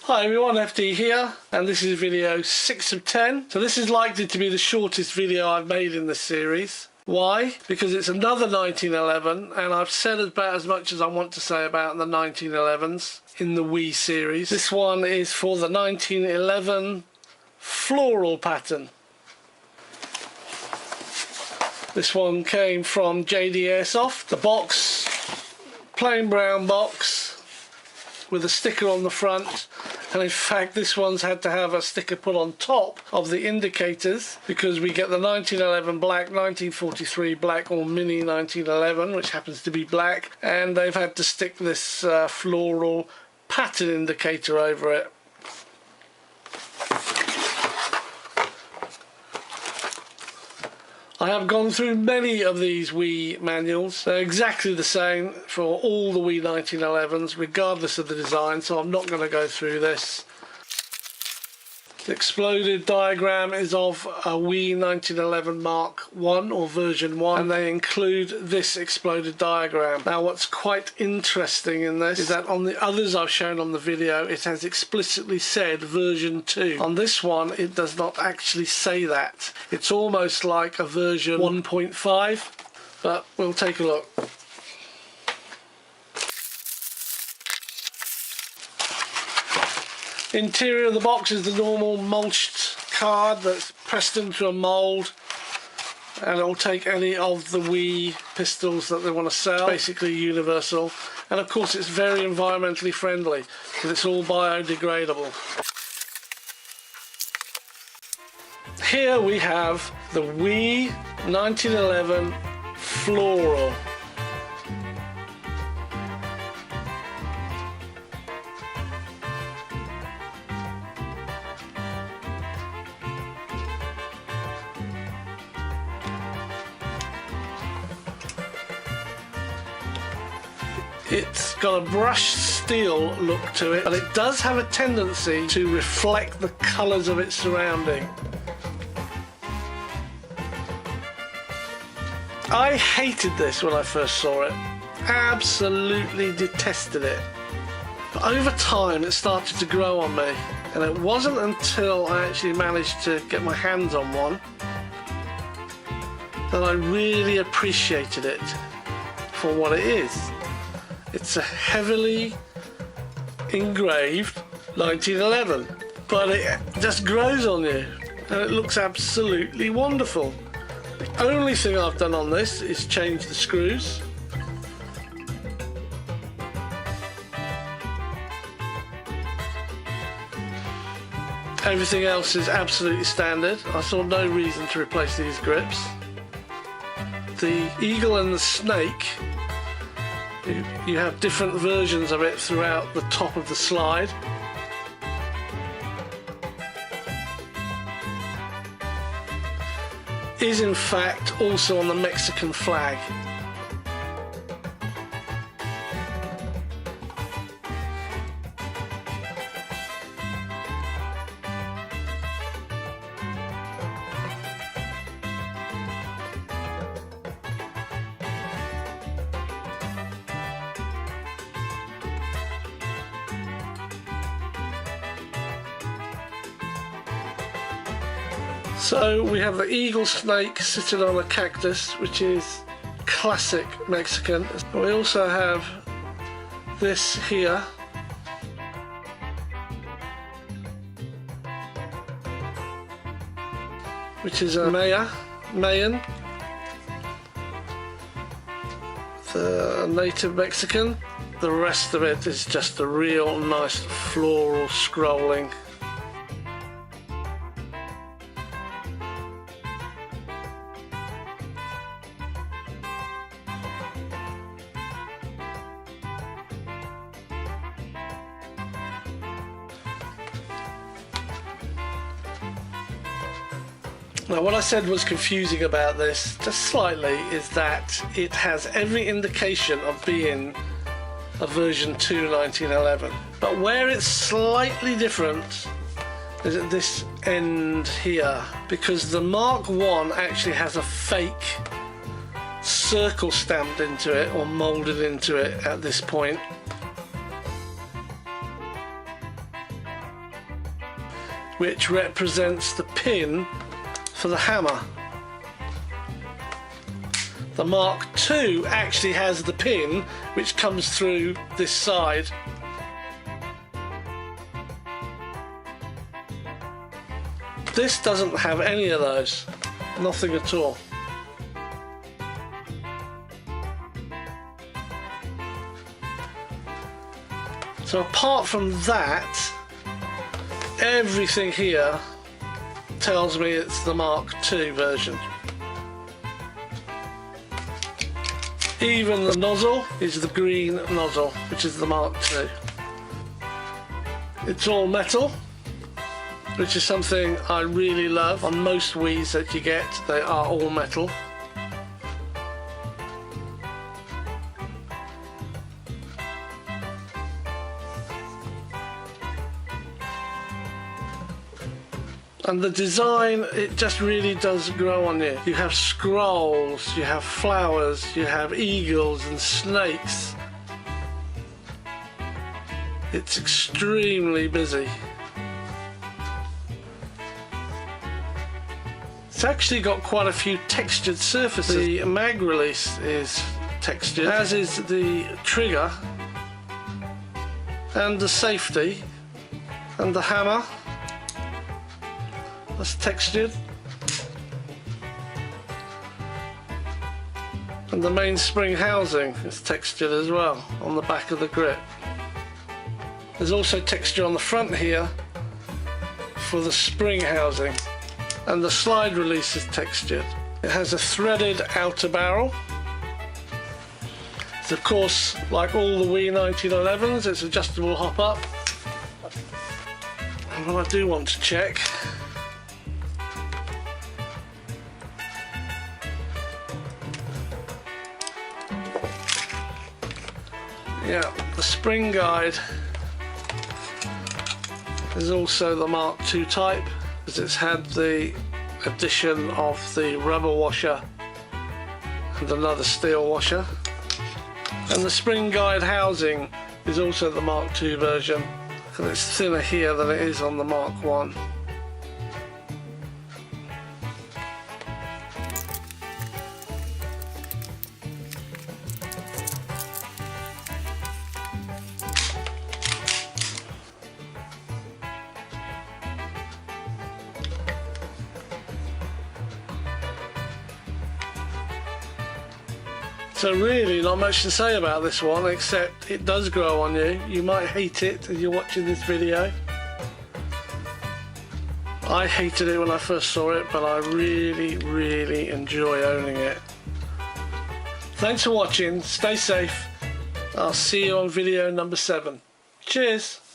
Hi everyone, FD here, and this is video 6 of 10. So this is likely to be the shortest video I've made in this series. Why? Because it's another 1911, and I've said about as much as I want to say about the 1911s in the Wii series. This one is for the 1911 Floral pattern. This one came from JD Airsoft. The box, plain brown box with a sticker on the front, and in fact this one's had to have a sticker put on top of the indicators because we get the 1911 black, 1943 black, or mini 1911, which happens to be black, and they've had to stick this floral pattern indicator over it. I have gone through many of these Wii manuals. They're exactly the same for all the Wii 1911s, regardless of the design, so I'm not going to go through this. The exploded diagram is of a Wii 1911 Mark 1 or version 1, and they include this exploded diagram. Now what's quite interesting in this is that on the others I've shown on the video it has explicitly said version 2. On this one it does not actually say that. It's almost like a version 1.5, but we'll take a look. Interior of the box is the normal mulched card that's pressed into a mould, and it'll take any of the Wii pistols that they want to sell. Basically universal, and of course it's very environmentally friendly because it's all biodegradable. Here we have the Wii 1911 Floral. It's got a brushed steel look to it, but it does have a tendency to reflect the colours of its surrounding. I hated this when I first saw it. Absolutely detested it. But over time it started to grow on me, and it wasn't until I actually managed to get my hands on one that I really appreciated it for what it is. It's a heavily engraved 1911, but it just grows on you and it looks absolutely wonderful. The only thing I've done on this is change the screws. Everything else is absolutely standard. I saw no reason to replace these grips. The eagle and the snake, you have different versions of it throughout the top of the slide. Is in fact also on the Mexican flag. So we have the eagle snake sitting on a cactus, which is classic Mexican. We also have this here, which is a Mayan, the native Mexican. The rest of it is just a real nice floral scrolling. Now what I said was confusing about this, just slightly, is that it has every indication of being a version 2 1911. But where it's slightly different is at this end here, because the Mark 1 actually has a fake circle stamped into it or moulded into it at this point. which represents the pin for the hammer. The Mark II actually has the pin which comes through this side. This doesn't have any of those, nothing at all. So apart from that, everything here tells me it's the Mark II version. Even the nozzle is the green nozzle, which is the Mark II. It's all metal, which is something I really love. On most Wiis that you get, they are all metal. And the design, it just really does grow on you. You have scrolls, you have flowers, you have eagles and snakes. It's extremely busy. It's actually got quite a few textured surfaces. The mag release is textured, as is the trigger, and the safety, and the hammer. That's textured, and the mainspring housing is textured as well on the back of the grip. There's also texture on the front here for the spring housing, and the slide release is textured. It has a threaded outer barrel. It's of course, like all the Wii 1911s, it's adjustable hop up. And what I do want to check, yeah, the spring guide is also the Mark II type, because it's had the addition of the rubber washer and another steel washer. And the spring guide housing is also the Mark II version, and it's thinner here than it is on the Mark I. So really not much to say about this one, except it does grow on you. You might hate it as you're watching this video. I hated it when I first saw it, but I really enjoy owning it. Thanks for watching, stay safe. I'll see you on video number 7. Cheers!